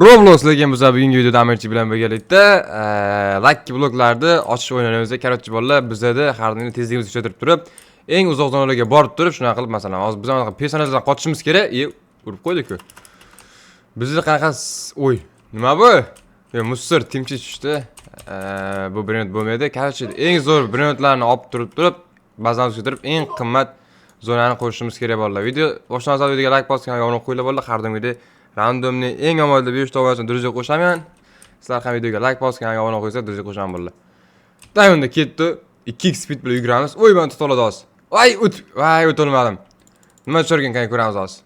Roblox lekin biz bugungi videoda Amirchi bilan birgalikda Lucky bloklarni ochish o'ynaymiz. Karochi bolalar bizda har doim tezligimizni kuchaytirib turib, eng uzoq zonalarga borib turib, shunaqa qilib masalan, hozir biz anaqa personajlardan qochishimiz kerak. Urib qo'ydik-ku. Bizda qanaqa o'y, nima bu? Musir timchi tushdi. Bu brend bo'lmaydi. Karochi eng zo'r brendlarni olib turib, bazani kuchaytirib, eng qimmat zonani qo'shishimiz kerak bolalar. Video boshlangan videoga like bosib, kanalga obuna qo'yinglar bolalar. Har doimgidek randomni eng omadli 5 ta ovozini dirija qo'shaman. Sizlar ham videoga like bosib, kanalga obuna qo'ysangiz dirija qo'shaman bolalar. Dayonda ketdi. 2x speed bilan yuguramiz. Voy, men tutoladi hozir. Voy, o'tolmadim. Nima tushirgan kan ko'ramiz hozir.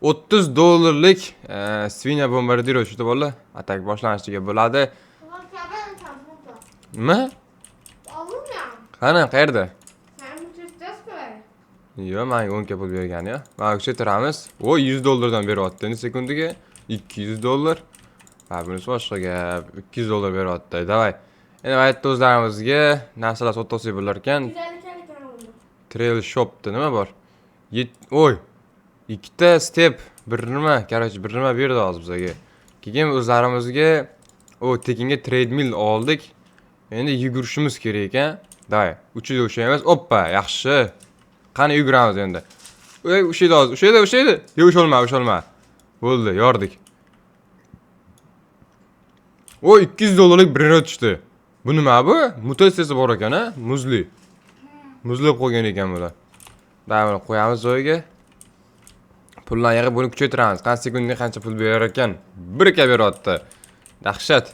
$30 Svinya bombardiro tushdi bolalar. Atak boshlanishiga bo'ladi. Nima? Qani, qayerda? Yo, menga 10 ga pul bergan ya. Mana kuchaytiramiz. Voy, $100 dan beryapti. Endi sekundiga $200. Ha, bunisi boshqa gap. $200 beryapti. Davay. Endi aytdi o'zlarimizga narsalar sotib bo'lar ekan. Trail shopda nima bor? Voy. Ikkita step, bir nima, qarochi bir nima berdi hozir bizga. Keyin o'zlarimizga tekinga treadmill oldik. Endi yugurishimiz kerak ekan. Davay, uchida o'shaymiz. Oppa, yaxshi. Qani yuguramiz endi. O'shaydi hozir. O'shaydi. Yo'q, o'sholma. Bo'ldi, yordik. $200 brend tushdi. Bu nima bu? Mutatsiyasi bor ekan, ha? Muzli. Muzlab qo'ygan ekan bular. Davomini qo'yamiz joyiga. Pullarni yig'ib buni kuchaytiramiz. Qancha sekundiga qancha pul berar ekan? 1 ga beryapti. Dahshat.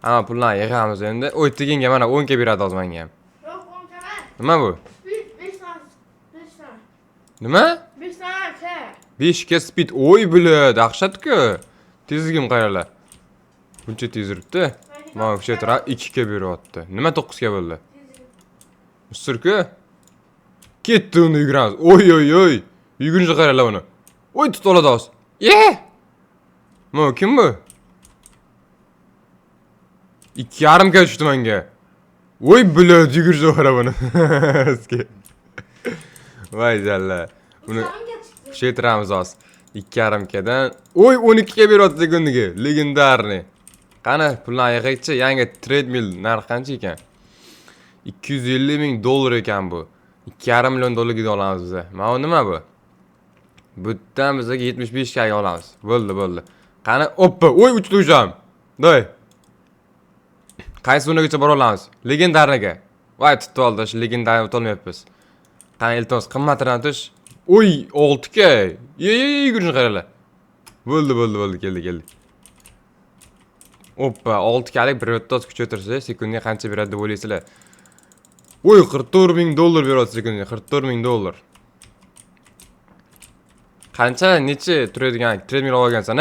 Hamma pullarni yig'amiz endi. Teginga mana 10 ga beradi hozir menga ham. Yo'q, 10 ga emas. Nima bu? 5 ta. Nima? 5 ta. 5 ga speed. Bila, dahshat-ku. Tezligim qayerlar? Buncha tez yuribdi. Mana kuchaytirib 2 ga beryapti. Nima 9 ga bo'ldi? Musir-ku. Ketdi uni yuguramiz. Oy. Yugurishni qaranglar uni. Tutoladi hozir. Kim bu? 2,5 ga tushdi menga. Bilad yugurishni qara buni. Voy jalla. Uni kuchaytiramiz hozir. 2,5 gadan 12 ga beryapti sekundiga. Legendarniy. Qani pullarni yig'aychi, yangi treadmill narxi qancha ekan? $250,000 ekan bu. $2,5 million olamiz biz. Mana nima bu? Butdan bizga 75 ga olamiz. Bo'ldi. Qani, oppa, uchdi o'sham. Doy. Qaysi o'rnagacha bora olamiz? Legendarniga. Voy, tutib oldi, shu legendarni o'tolmayapmiz. Qani, iltimos, qimmatroq tush. 6 ga. Yugurishni qaranglar. Bo'ldi, keldi. Oppa, 6 galik bir yo'tda kuchaytirsa, sekundiga qancha beradi deb o'ylaysizlar? $44,000 beryapti sekundiga, $44,000. Qancha, necha turadigan treadmill olgansan,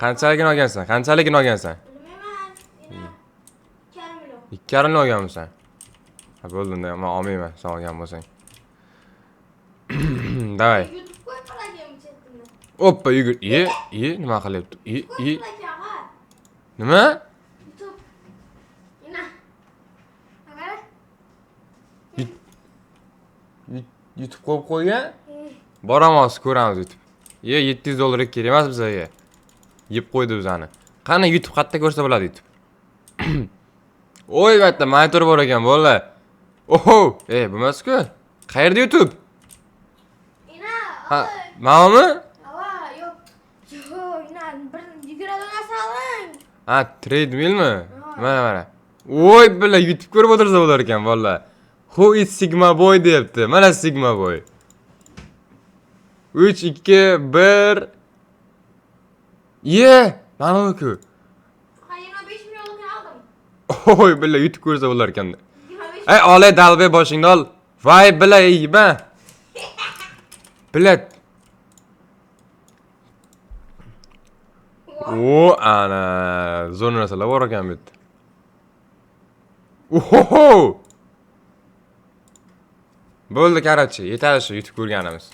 Qanchaligini olgansan? Bilmayman. 2,5 million olganmisan? Ha, bo'ldi, men olmayman, sen olgan bo'lsang. Davay. YouTube qo'yib qolgan chetini. Oppa, yugur. Nima qilyapti? Nima? YouTube. Ina. Agara. YouTube qo'yib qo'ygan? Boramiz, ko'ramiz YouTube. $700 kerak emas bizga. Yeb qo'ydi bizani. Qani YouTube qayerda ko'rsa bo'ladi YouTube? Bu yerda monitor bor ekan, bolalar. Bo'lmas-ku. Qayerda YouTube? Ina. Ma'lummi? Yo'q. Ina, bir yuguradigan saling. Ha, treadmillmi? Mana. Bila YouTube ko'rib o'tirsa bo'lar ekan, bolalar. Who is Sigma Boy deyapti. Mana Sigma Boy. 3, 2, 1. Ma'lummi-ku. 25 millionlikni oldim. Bila YouTube ko'rsa bo'lar ekan. 25. Olay dalbay boshingni ol. Voy, bila, Bila. Ana, zo'r narsalar bor ekan bu yerda. Bo'ldi, qarochi, yetadi shu YouTube ko'rganimiz.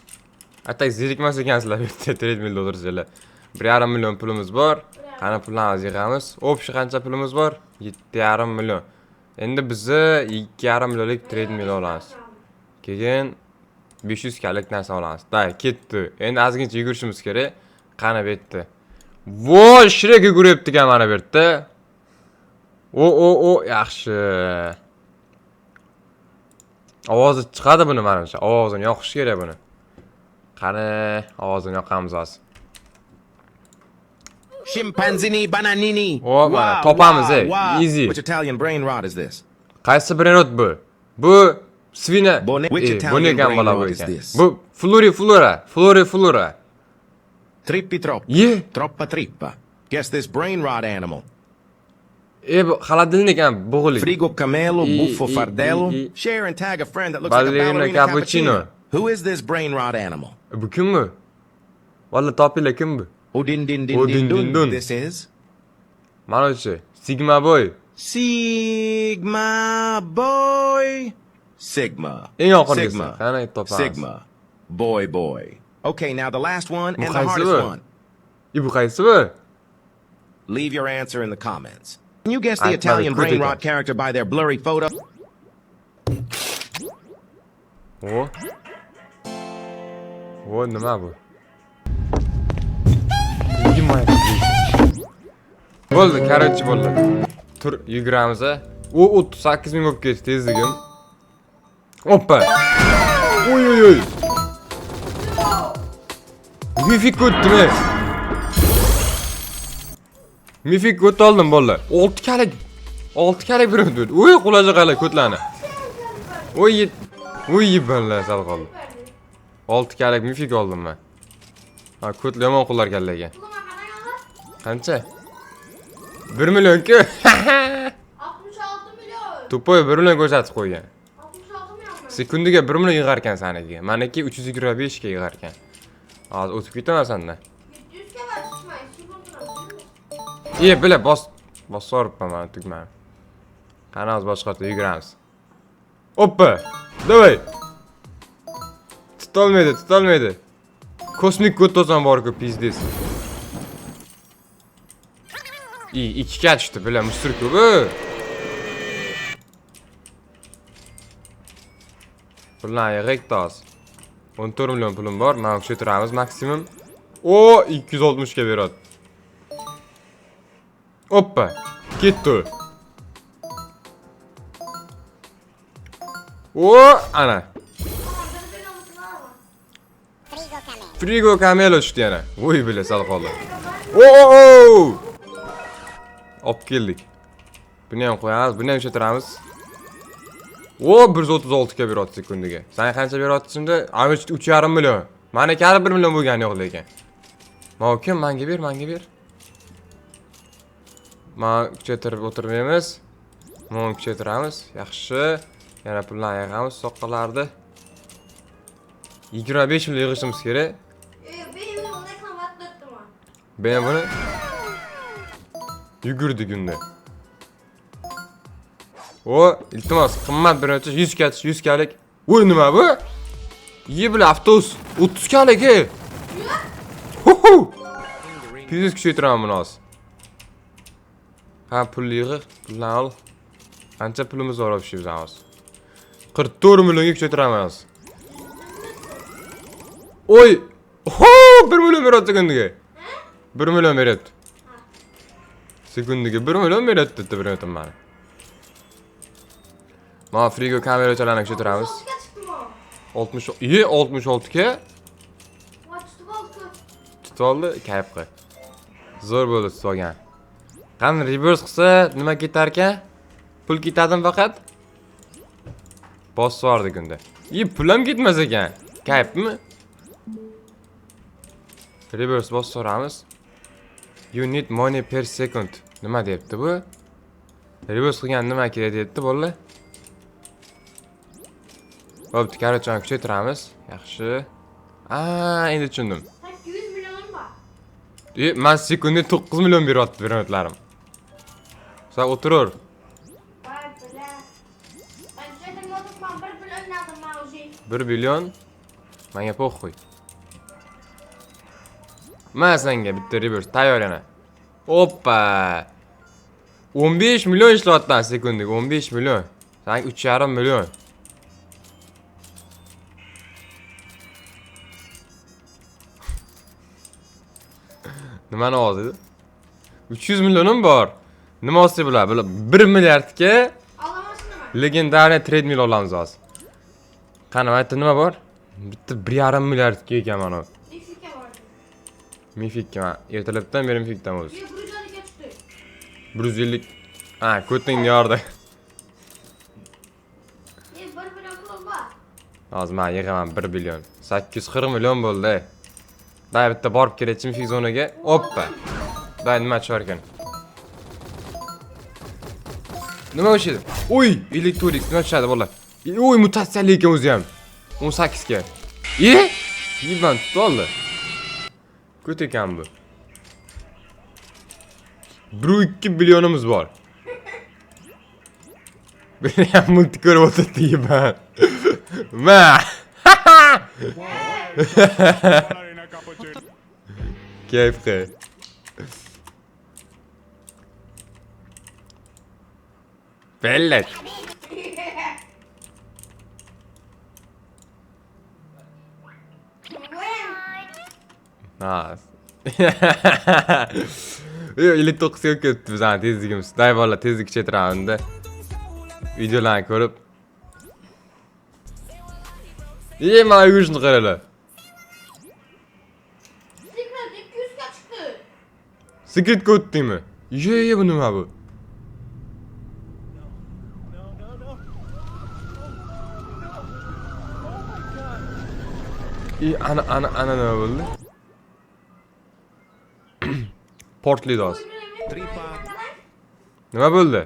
Atak zerikmas ekansizlar bu yerda treadmillda o'tirsanglar. 1,5 million pulimiz bor. Qani pullarimizni yig'amiz. O'pshi qancha pulimiz bor? 7,5 million. Endi bizni 2,5 millionlik treadmill olamiz. Keyin 500 kalik narsa olamiz. Day, ketdi. Endi ozgincha yugurishimiz kerak. Qani bu yerda. Voy, Shrek yuguribdi ekan mana bu yerda. O, yaxshi. Ovozi chiqadi buni menimcha. Ovozini yoqish kerak buni. Qani, ovozini yoqamiz hozir. Chimpanzini bananini. Oh, mana topamiz, easy. Which Italian brain rot is this? Qaysi brend bu? Bu svina. Which Bu Italian negan brain bola rot bu is ekan. this? Bu Flora. Trippi troppi. Ye. Troppa trippa. Guess this brain rot animal. Bu xaladilnik ham bo'g'lik. Frigo camelo, buffo I- fardello. I- Share and tag a friend that looks like a Ballerina ballerina cappuccino. cappuccino. Who is this brain rot animal? Bu kim bu? Valla topinglar kim bu? Odin din din Odin din din dun. dun. This is Manochi, Sigma boy. Sigma boy. Sigma. Eng oxirgisi. Sigma. Qani topamiz. Sigma. Boy. Okay, now the last one and the qaysi hardest bu? one. Bu qaysi bu? Leave your answer in the comments. Can you guess the I'd Italian probably brain critic rot character by their blurry photo? O nima bu? Bo'ldi, короче bo'ldi. Tur yuguramiz. U 38 ming bo'lib ketdi tezligim. Hoppa. Oy. Mifik o'tdimi? Mifik o't oldim bo'ldi. 6 kalik bir o'tdi. Oy, qulaja qala ko'tlani. Oy, balla sal qoldi. 6 kalik mifik oldim men. Ha, ko'tli yomon qullar kallaga. Puluma qanday oldi? Qancha? 1 million-ku. 66 million. To'poy 1 million ko'rsatib qo'ygan. 66 million. Sekundiga 1 million yig'ar ekan saniga. Meniki 325 ga yig'ar ekan. Hozir o'tib ketaman sendan. 700 ga bas chiqmay, sekund turadi. Bila bosoribman men tugmani. Qani hozir boshqa yerga yuguramiz. Hoppa! Davay! Tutolmaydi. Kosmik ko'tozan bor-ku, pizdes. 2 ga tushdi, bila musturku bu. Pullar yig'ik toz. 14 million pulim bor, men o'sha turamiz maksimum. O, 260 ga beradi. Hoppa, ketdi. O, ana. Frigo Camelo tushdi yana. Voy bila sal qoldi. O! Olib keldik. Buni ham qo'yamiz, buni ham turamiz. O, 136 ga beradi sekundiga. Sen qancha beradi shunda? Amish 3,5 million. Meniki hali 1 million bo'lgani yo'q lekin. Mumkin, menga ber. Men kuchaytirib o'tirmaymiz. Mana kuchaytiramiz. Yaxshi. Yana pullarni yig'amiz soqqalarni. 25 million yig'ishimiz kerak. Benim ona qimmatlatdim. Ben buni yugurdi kunda. O, iltimos, qimmat bir o'tish 100 kalik. Voy, nima bu? Bila avtobus 30 kalik. Piz kuchaytiraman buni hozir. Ha, pul yig'i, pulni ol. Qancha pulimiz bor o'sha biz hozir? 44 millionga kuchaytiraman hozir. Oy! Ho, 1 million beradi sekundiga. 1 million beradi. Sekundiga 1 million beradi dedi bir o'tim meni. Ma frigo kamerachalarni kuchaytiramiz. 66 ga? Tutib oldi, kayf qil. Zo'r bo'ldi tutib olgan. Qani reverse qilsa nima ketar ekan? Pul ketadimi faqat? Bosvardi kunda. Pul ham ketmas ekan. Kayfmi? Reverse bosvoramiz. You need money per second. Nima deyapti bu? Reverse qilgan nima kerak deyapti bolalar? Bo'pti, qarachani kuchaytiramiz. Yaxshi. Endi tushundim. 800 millionim bor. Men sekundga 9 million beryapti minutlarim. Sen o'tiraver. Vay bila. Ben dedim oturmam 1 million aldım ben o'zi. 1 million. Menga po'xo'y. Men senga bitta reverse tayyor yana. Hoppa. 15 million ishlayapti sekundiga, 15 million. Sen 3,5 million. Nimani ovozi edi? 300 millionim bor. Nima olsa bular? Bular 1 milliardga Alamasın nima? legendariy treadmill olamiz hozir. Qani, bu yerda nima bor? Bitta 1,5 milliardga ekan mana. Mexika bor. Mifikka. Ertalabdan beri Mifikdan o'zi. Bir Brujaniga chiqdi. 150. Ha, ko'tingni yordi. Bir million pul bor. Hozir men yig'aman 1 million. 840 million bo'ldi. Day bitta borib kelachim Mifik zonaga. Oppa. Day nima chiqar ekan? Nima o'sha edi? Oy, elektronik nima tushadi bolalar? Oy, mutatsiyali ekan o'zi ham. 18 ga. Yiban tutoldi. Ko't ekan bu. 1-2 millionimiz bor. Beni ham multi ko'rib o'tirdi yiban. Ma. Keyf qil. Bellet. Nice. Yo, 59 ga ketdi bizning tezligimiz. Day bola tezlik kuchaytiramanda. Videolarni ko'rib. Mana yurishni qaralar. Secret 200 ga chiqdi. Secretga o'tdingmi? Bu nima bu? Ana nima bo'ldi? Portli dos. Nima bo'ldi?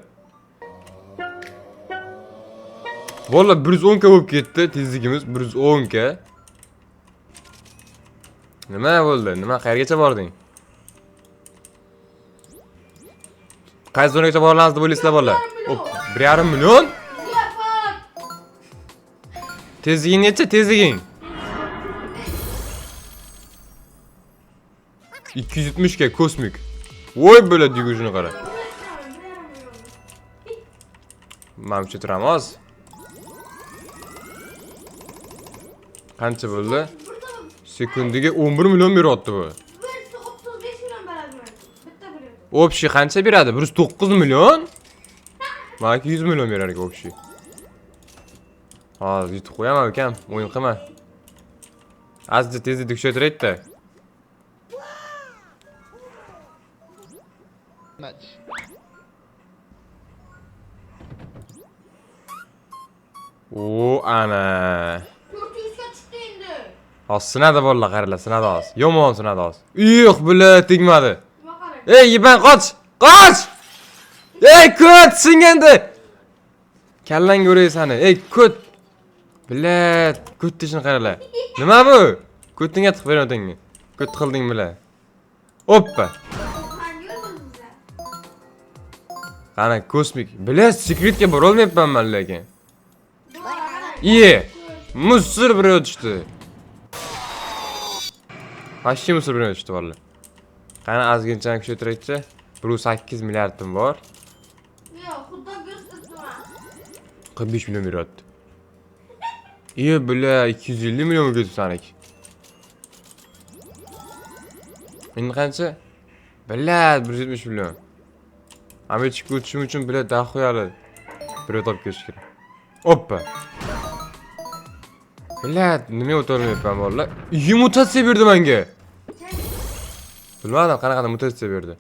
Valla 110 ga bo'lib ketdi tezligimiz, 110 ga. Nima bo'ldi? Nima qayergacha bording? Qaysi zonagacha boramiz deb o'ylaysizlar bolalar? 1,5 million? Ziyafat. Tezliging necha? Tezliging? 270 ga kosmik. Voy bo'ladi yugurishini qara. Men ucha turamiz. Qancha bo'ldi? Sekundiga 11 million beryapti bu. 35 million beradimi? Bitta million. Общий qancha beradi? 109 million? Menga 100 million berar ekan общий. Hozir yutib qo'yaman ukam, o'yin qilma. Azizcha tezlikni kuchaytiraydi-da. Match. Ana. 400 ga chiqdi endi. Hozir sinadi bolalar, qaralar, sinadi hozir. Yomon sinadi hozir. Yo'q, bular tegmadi. Nima qarang? Ey, yiban qoch! Qoch! Ey, ko't singandi. Kallang o'ray sani. Ey, ko't. Bilat, ko't tishini qaralar. Nima bu? Ko'tingga tiqib beradingmi? Ko't qilding bilan. Oppa. Qanday o'ldingizlar? Qana kosmik. Bilat, secretga bora olmayapman men lekin. Qarang. Iye. Musur bir o'tishdi. Hashim musur bir o'tishdi valla. Qani azginchani kuchaytiraychi. 1.8 milliardim bor. Yo'q, xudo ko'rsatma. 45 million beryapti. Iye, bula 250 million ketib sanik. Endi qancha? Bilat 170 million. Amerika o'tishim uchun bilat dahoyali. Bir topib ketish kerak. Oppa. Bilat, nima o'tolmayapman bolalar? Iyi mutatsiya berdi menga. Bilmadim, qanaqa mutatsiya berdi.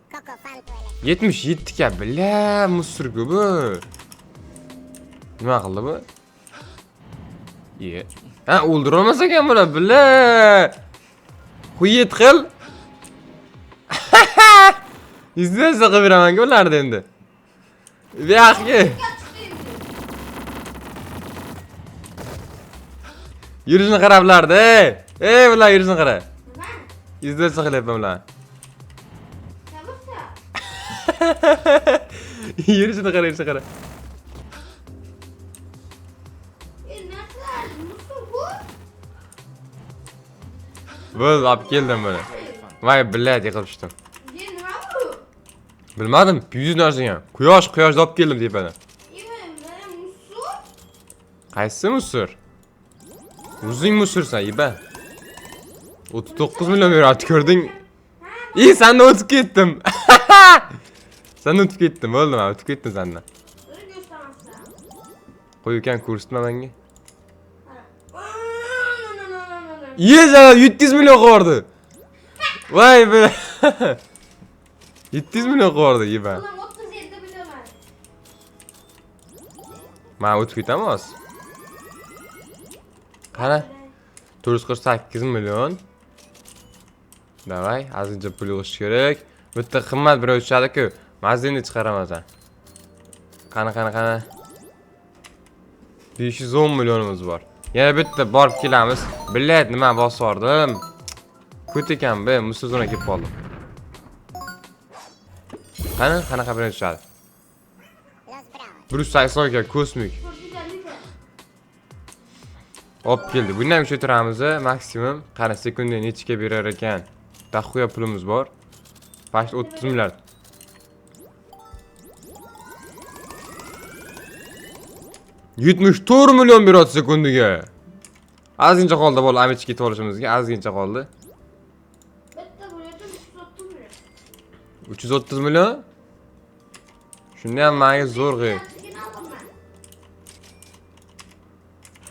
77 ga, bilat, musurku bu. Nima qildi bu? Iye. Ha, o'ldira olmas ekan bular, bilat. Quyet qil. Izlasa qilib beraman-ku ularni endi. Bu yoqqa. Yurishni qara bularni, ey, bular yurishni qara. Nima? Izlasa qilyapman bular. Nima? Yurishni qara, yurishni qara. Narsalar, musul bu? Bo'l, olib keldim buni. Voy, bilat, yiqilib tushdim. Nima bu? Bilmadim, yuz narsa. Quyosh olib keldim tepadan. Mana musul? Qaysi musur? O'zing musursan, iba. 39 million beryapti, ko'rding? Ha, İyi sen de o'tib ketdim. Sen de o'tib ketdim. Bo'ldi, men o'tib ketdim sendan. Buni ko'rsataman. Qo'y ukan ko'rsatma menga. Ana. Yeza 700 million qo'rdi. Voy be. 700 million qo'rdi, yeba. Ulan 37 bilaman. Men o'tib ketaman hozir. Qara. 448 million. Davay, azizcha pul yig'ish kerak. Bitta qimmat birov tushadi-ku. Mazini chiqaraman. Qani. 510 millionimiz bor. Yana bitta borib kelamiz. Billayat nima bosib yordim. Ko't ekan be, musuzuna kelib qoldim. Qanaqa birov tushadi? 180 ga kosmik. Hop keldi. Bundan ham ko'taramiz, maksimum qara sekunda nechiga berar ekan. Daxuya pulimiz bor. Faqat 30 milliard. $74 million beradi sekundiga. Ozgincha qoldi bo'l, amichga ketib olishimizga, ozgincha qoldi. Bitta bo'lyapti 330 million. 330 million? Shunda ham menga zo'rg'i.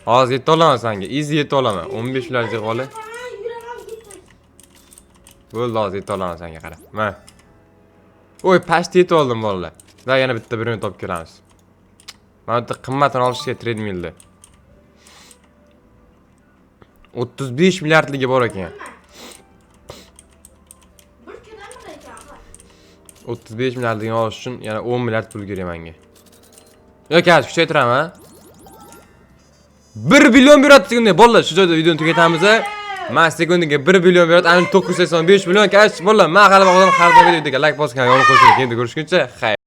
Hozir yeta olaman senga. Easy yeta olaman. 15 milliardga qoldi. Bo'ldi, hozir yeta olaman senga qara. Mana. Voy, past yeta oldim bolalar. Va yana bitta birini topib kelamiz. Mana bitta qimmatini olishga treadmillda. 35 milliardligi bor ekan. 35 milliardligini olish uchun yana 10 milliard pul kerak menga. Yo'q, hozir kuchaytiraman. 1 billion beradi sekunda. Bolalar, shu joyda videoni tugatamiz. Men sekundiga 1 billion beradi. Ani 985 million kash bolalar. Men hali vaqtdan har bir videoga like bosgan, yonib qo'shing. Endi ko'rishguncha, xayr.